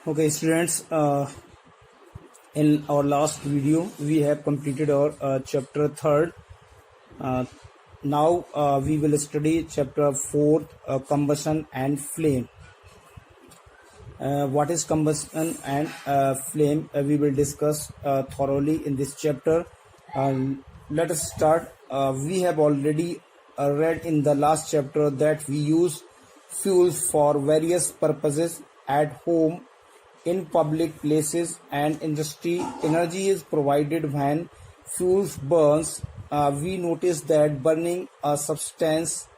Okay, students, in our last video, we have completed our chapter 3rd. Uh, now we will study chapter 4th, combustion and flame. What is combustion and flame? We will discuss thoroughly in this chapter. Let us start. We have already read in the last chapter that we use fuels for various purposes at home, in public places and industry. Energy is provided when fuels burns. We notice that burning a substance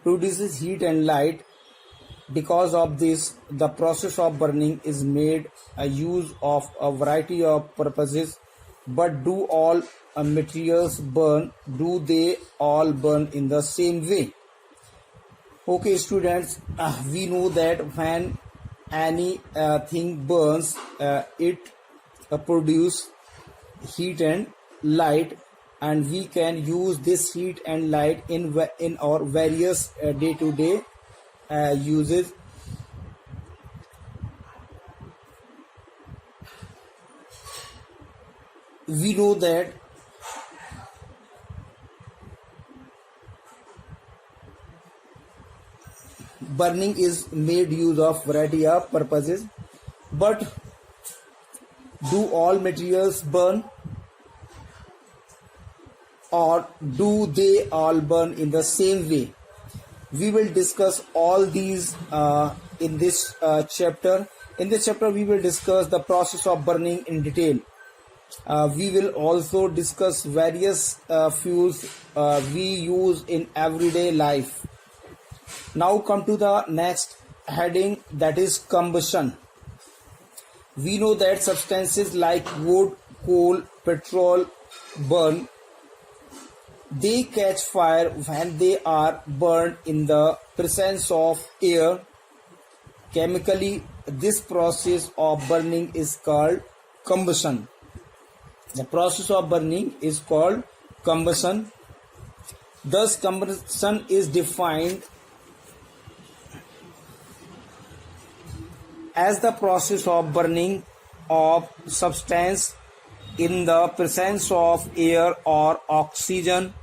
produces heat and light. Because of this, the process of burning is made a use of a variety of purposes. But do all materials burn? Do they all burn in the same way? Okay, students, we know that when any thing burns, it produce heat and light, and we can use this heat and light in our various day-to-day uses. We know that burning is made use of variety of purposes, but do all materials burn, or do they all burn in the same way? We will discuss all these in this chapter. In this chapter, we will discuss the process of burning in detail. We will also discuss various fuels we use in everyday life. Now come to the next heading, that is combustion. We know that substances like wood, coal, petrol burn. They catch fire when they are burned in the presence of air. Chemically, this process of burning is called combustion. The process of burning is called combustion. Thus, combustion is defined as the process of burning of substance in the presence of air or oxygen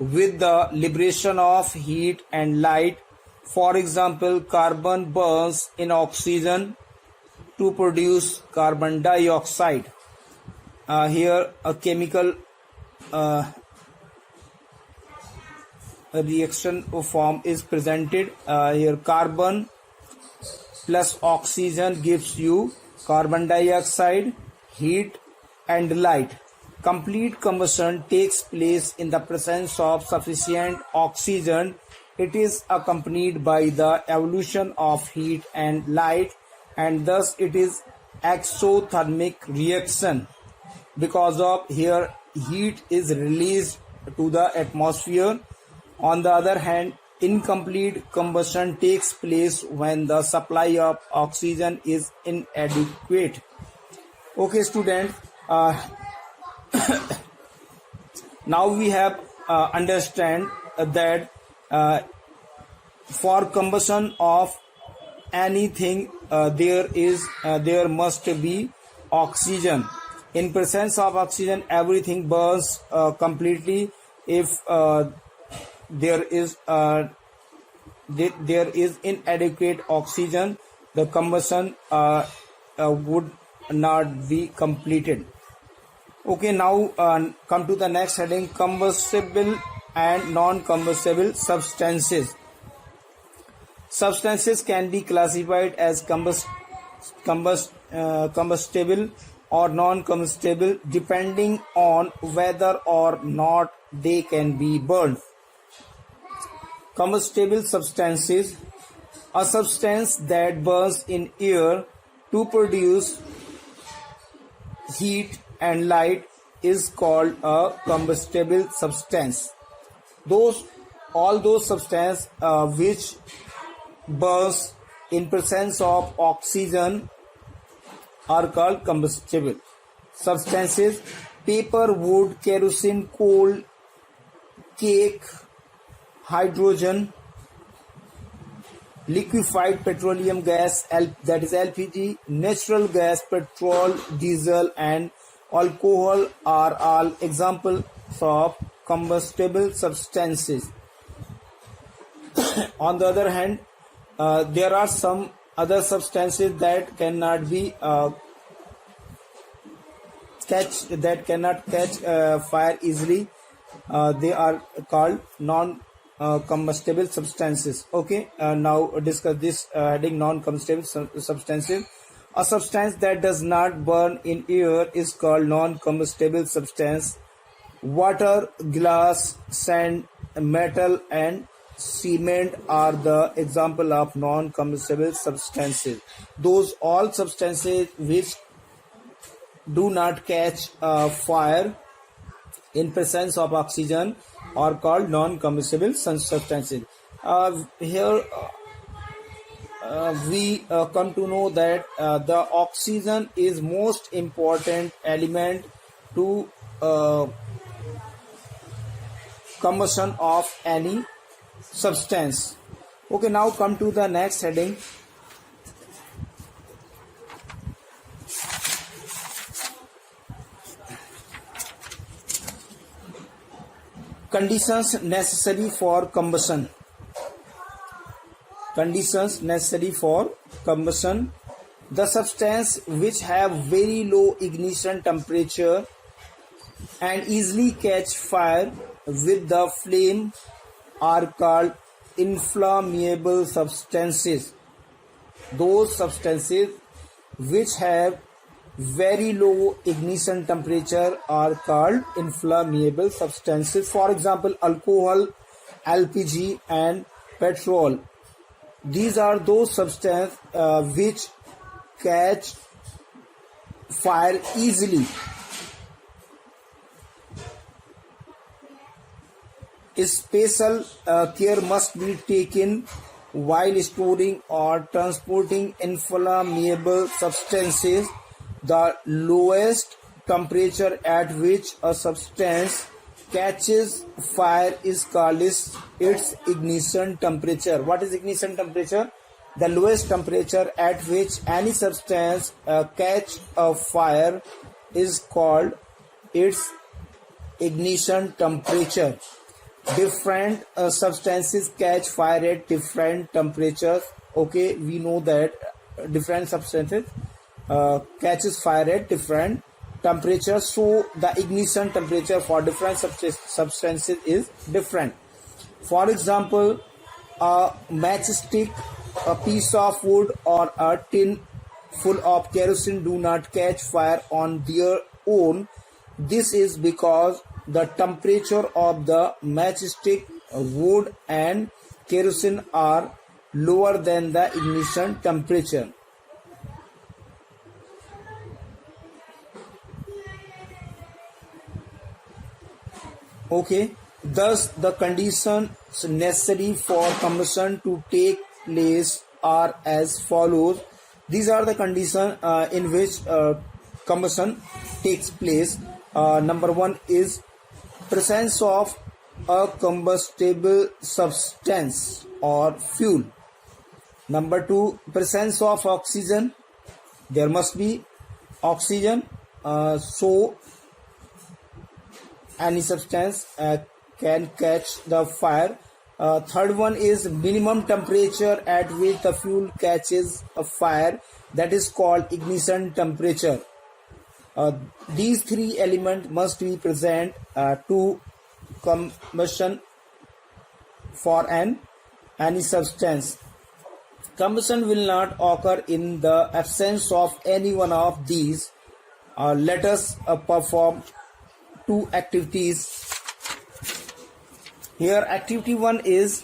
with the liberation of heat and light. For example, carbon burns in oxygen to produce carbon dioxide. Here a chemical reaction form is presented. Here carbon plus oxygen gives you carbon dioxide, heat and light. Complete combustion takes place in the presence of sufficient oxygen. It is accompanied by the evolution of heat and light, and thus it is exothermic reaction. Because of here heat is released to the atmosphere. On the other hand, incomplete combustion takes place when the supply of oxygen is inadequate. Okay, students, now we have understand that for combustion of anything there must be oxygen. In presence of oxygen, everything burns completely. If there is inadequate oxygen, the combustion would not be completed. Okay, now come to the next heading, combustible and non-combustible substances. Substances can be classified as combustible or non-combustible depending on whether or not they can be burned. Combustible substances: a substance that burns in air to produce heat and light is called a combustible substance. All those substances which burns in presence of oxygen are called combustible substances. Paper, wood, kerosene, coal, cake, hydrogen, liquefied petroleum gas, that is LPG, natural gas, petrol, diesel, and alcohol are all examples of combustible substances. On the other hand, there are some other substances that cannot catch fire easily. They are called non-combustible substances. Okay, now discuss this heading: non-combustible substances. A substance that does not burn in air is called non-combustible substance. Water, glass, sand, metal, and cement are the example of non-combustible substances. Those all substances which do not catch fire in presence of oxygen are called non-combustible substances. Here we come to know that the oxygen is most important element to combustion of any substance. Okay, now come to the next heading. Conditions necessary for combustion. Conditions necessary for combustion. The substance which have very low ignition temperature and easily catch fire with the flame are called inflammable substances. Those substances which have very low ignition temperature are called inflammable substances. For example, alcohol, LPG, and petrol. These are those substances which catch fire easily. Special care must be taken while storing or transporting inflammable substances. The lowest temperature at which a substance catches fire is called its ignition temperature. What is ignition temperature? The lowest temperature at which any substance catch a fire is called its ignition temperature. Different substances catch fire at different temperatures. Okay, we know that different substances catches fire at different temperatures, so the ignition temperature for different substances is different. For example, a matchstick, a piece of wood, or a tin full of kerosene do not catch fire on their own. This is because the temperature of the matchstick, wood, and kerosene are lower than the ignition temperature. Okay, thus the conditions necessary for combustion to take place are as follows. These are the conditions in which combustion takes place. Number one is presence of a combustible substance or fuel. Number two, presence of oxygen. There must be oxygen, so any substance can catch the fire. Third one is minimum temperature at which the fuel catches a fire, that is called ignition temperature. These three elements must be present to combustion for any substance. Combustion will not occur in the absence of any one of these. Let us perform two activities. Here, activity 1 is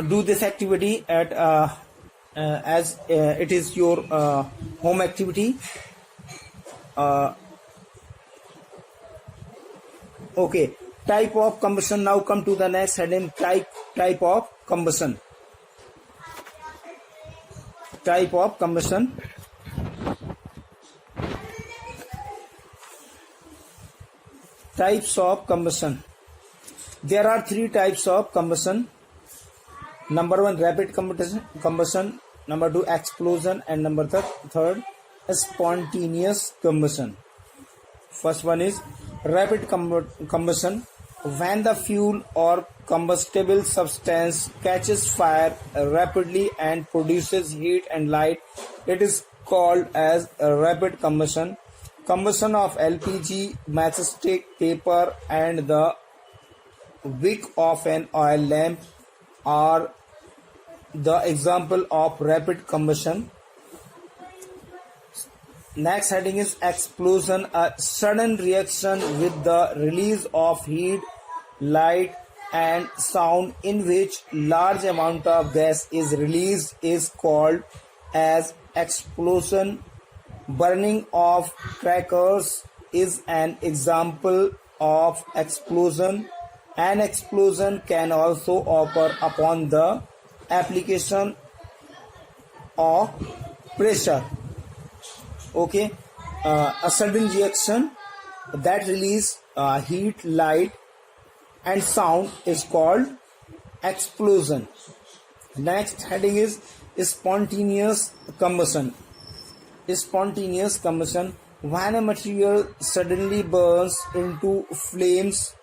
do this activity at as it is your home activity. Okay, type of combustion. Now come to the next heading: type of combustion. Type of combustion. Types of combustion. There are three types of combustion. Number one, rapid combustion. Number two, explosion, and number third, spontaneous combustion. First one is rapid combustion. When the fuel or combustible substance catches fire rapidly and produces heat and light, it is called as a rapid combustion. Combustion of LPG, matchstick, paper, and the wick of an oil lamp are the example of rapid combustion. Next heading is explosion, a sudden reaction with the release of heat, light, and sound in which large amount of gas is released is called as explosion. Burning of crackers is an example of explosion. An explosion can also occur upon the application of pressure. Okay, a sudden reaction that release heat, light, and sound is called explosion. Next heading is spontaneous combustion. Spontaneous combustion, when a material suddenly burns into flames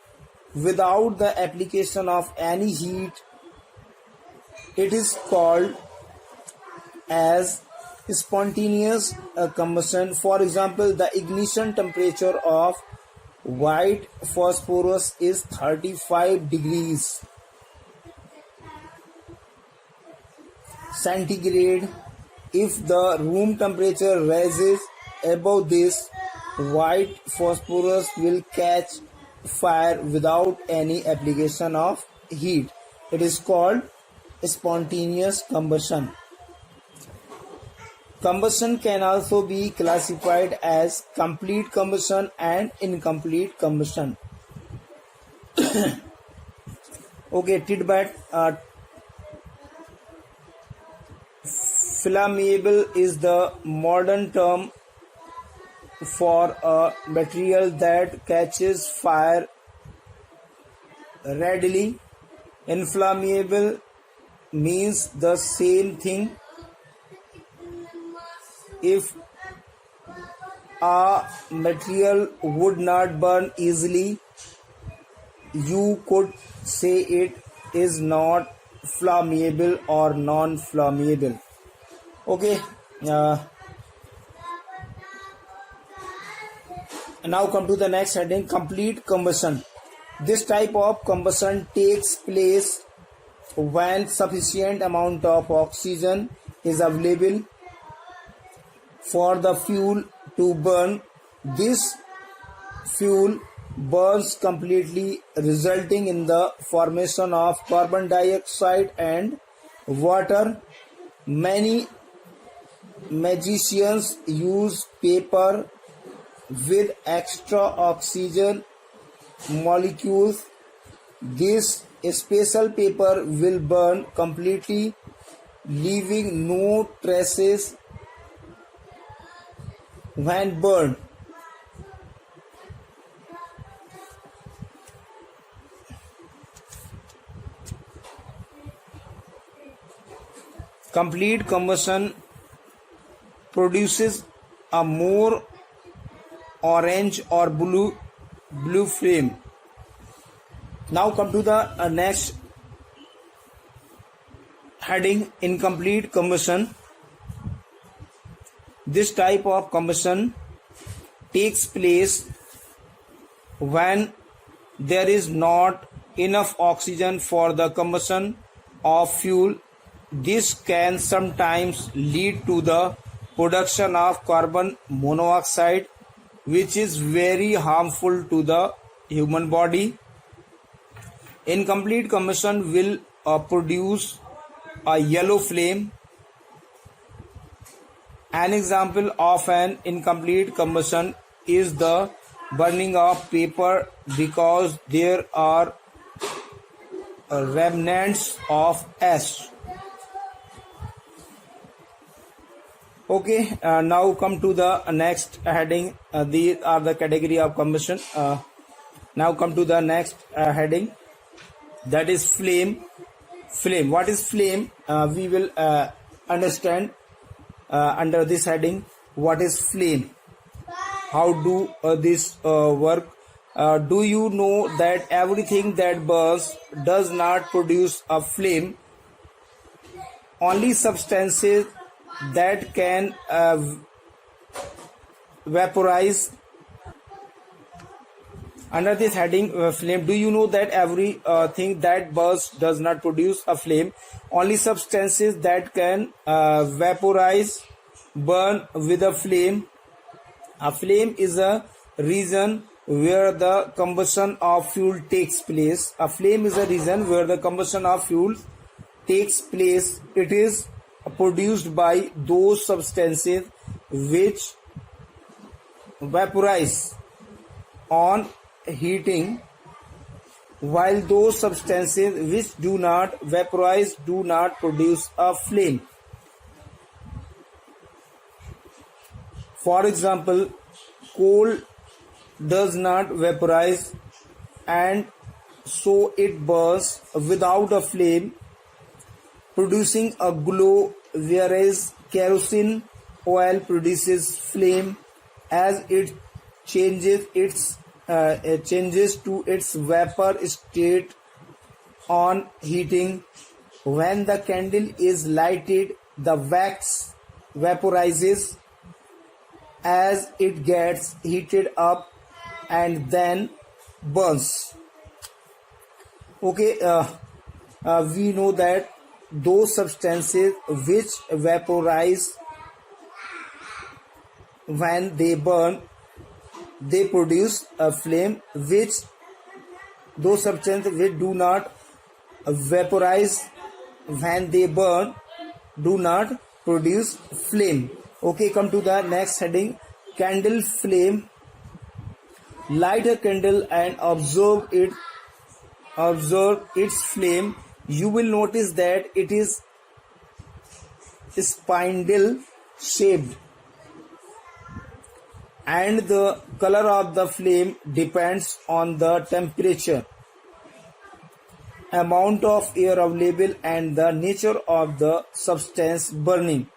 without the application of any heat, it is called as spontaneous combustion. For example, the ignition temperature of white phosphorus is 35 degrees centigrade. If the room temperature rises above this, white phosphorus will catch fire without any application of heat. It is called spontaneous combustion. Combustion can also be classified as complete combustion and incomplete combustion. Okay, tidbit. Flammable is the modern term for a material that catches fire readily. Inflammable means the same thing. If a material would not burn easily, you could say it is not flammable or non-flammable. Okay, now come to the next heading, complete combustion. This type of combustion takes place when sufficient amount of oxygen is available for the fuel to burn. This fuel burns completely, resulting in the formation of carbon dioxide and water. Many magicians use paper with extra oxygen molecules. This special paper will burn completely, leaving no traces when burned. Complete combustion produces a more orange or blue flame. Now come to the next heading, incomplete combustion. This type of combustion takes place when there is not enough oxygen for the combustion of fuel. This can sometimes lead to the production of carbon monoxide, which is very harmful to the human body. Incomplete combustion will produce a yellow flame. An example of an incomplete combustion is the burning of paper, because there are remnants of ash. Okay, now come to the next heading. These are the category of combustion. Now come to the next heading, that is flame. Flame. What is flame? We will understand under this heading. What is flame? How do this work? Do you know that everything that burns does not produce a flame? Only substances that can vaporize. Under this heading, flame, do you know that every thing that burns does not produce a flame? Only substances that can vaporize burn with a flame. A flame is a region where the combustion of fuel takes place. A flame is a region where the combustion of fuel takes place. It is produced by those substances which vaporize on heating, while those substances which do not vaporize do not produce a flame. For example, coal does not vaporize and so it burns without a flame, producing a glow, whereas kerosene oil produces flame as it changes to its vapor state on heating. When the candle is lighted, the wax vaporizes as it gets heated up and then burns. Okay, we know that those substances which vaporize, when they burn, they produce a flame, which those substances which do not vaporize, when they burn, do not produce flame. Okay, come to the next heading, candle flame. Light a candle and observe its flame. You will notice that it is spindle shaped, and the color of the flame depends on the temperature, amount of air available, and the nature of the substance burning.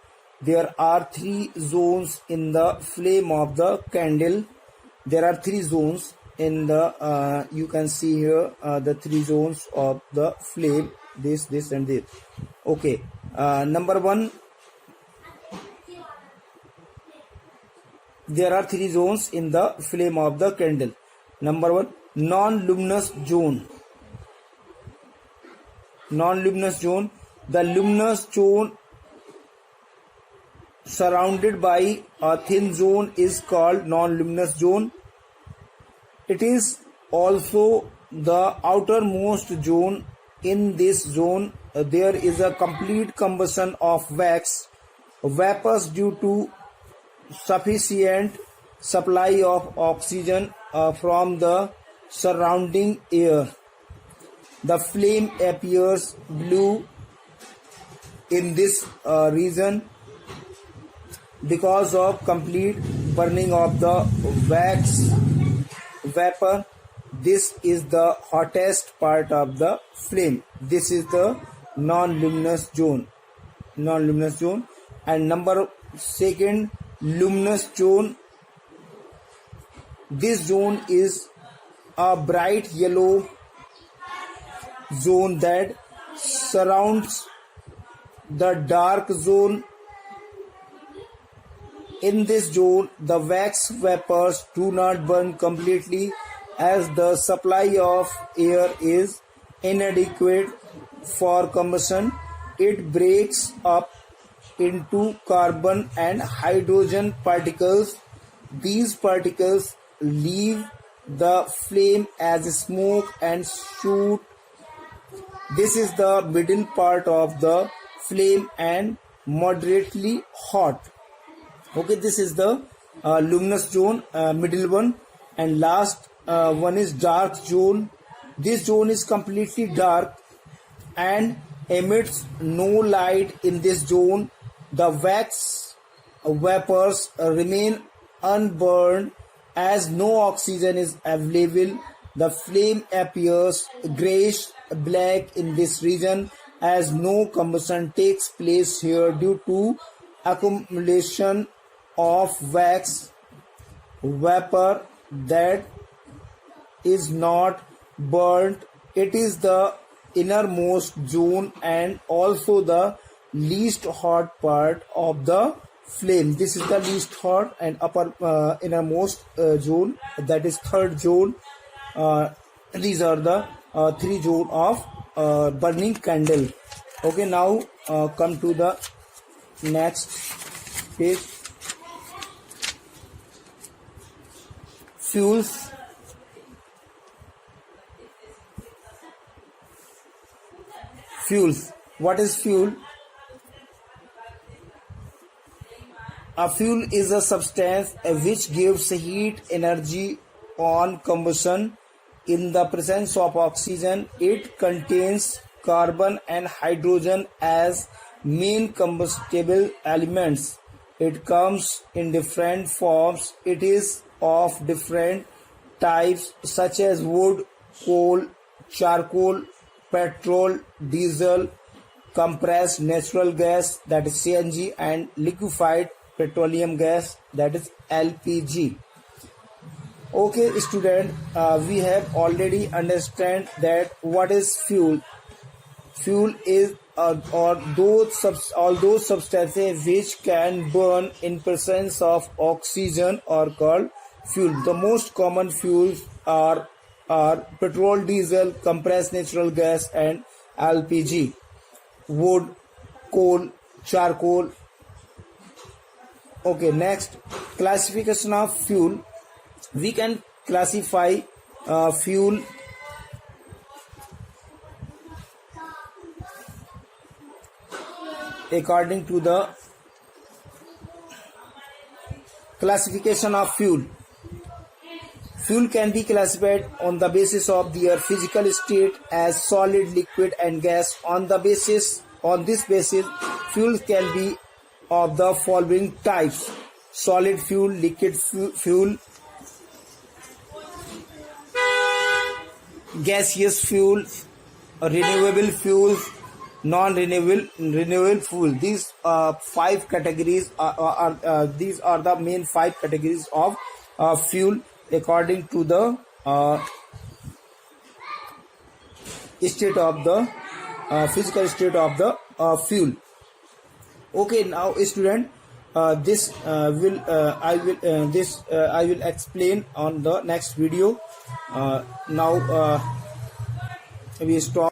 There are three zones in the flame of the candle. There are three zones in the you can see here the three zones of the flame, this and this. Okay, number one, there are three zones in the flame of the candle. Number one, non-luminous zone. Non-luminous zone. The luminous zone surrounded by a thin zone is called non-luminous zone. It is also the outermost zone. In this zone, there is a complete combustion of wax vapors due to sufficient supply of oxygen from the surrounding air. The flame appears blue in this region because of complete burning of the wax vapor. This is the hottest part of the flame. This is the non-luminous zone. Non-luminous zone. And number second, luminous zone. This zone is a bright yellow zone that surrounds the dark zone. In this zone, the wax vapors do not burn completely as the supply of air is inadequate for combustion. It breaks up into carbon and hydrogen particles. These particles leave the flame as smoke and shoot. This is the middle part of the flame and moderately hot. Okay, this is the luminous zone, middle one, and last one is dark zone. This zone is completely dark and emits no light. In this zone, the wax vapors remain unburned as no oxygen is available. The flame appears grayish black in this region as no combustion takes place here due to accumulation of wax vapor that is not burnt. It is the innermost zone and also the least hot part of the flame. This is the least hot and upper innermost zone, that is third zone. These are the three zone of burning candle. Okay, now come to the next page. Fuels. Fuels. What is fuel? A fuel is a substance which gives heat energy on combustion. In the presence of oxygen, it contains carbon and hydrogen as main combustible elements. It comes in different forms. It is of different types such as wood, coal, charcoal, petrol, diesel, compressed natural gas, that is CNG, and liquefied petroleum gas, that is LPG. Okay, student, we have already understand that what is fuel. Fuel is all those substances which can burn in presence of oxygen are called fuel. The most common fuels are petrol, diesel, compressed natural gas, and LPG. Wood, coal, charcoal. Okay, next, classification of fuel. We can classify fuel according to the classification of fuel. Fuel can be classified on the basis of their physical state as solid, liquid, and gas. On this basis, fuels can be of the following types: solid fuel, liquid fuel, gaseous fuel, renewable fuels, non-renewable fuel. These five categories these are the main five categories of fuel according to the state of the physical state of the fuel. Okay, now student, this I will explain on the next video. Now we stop.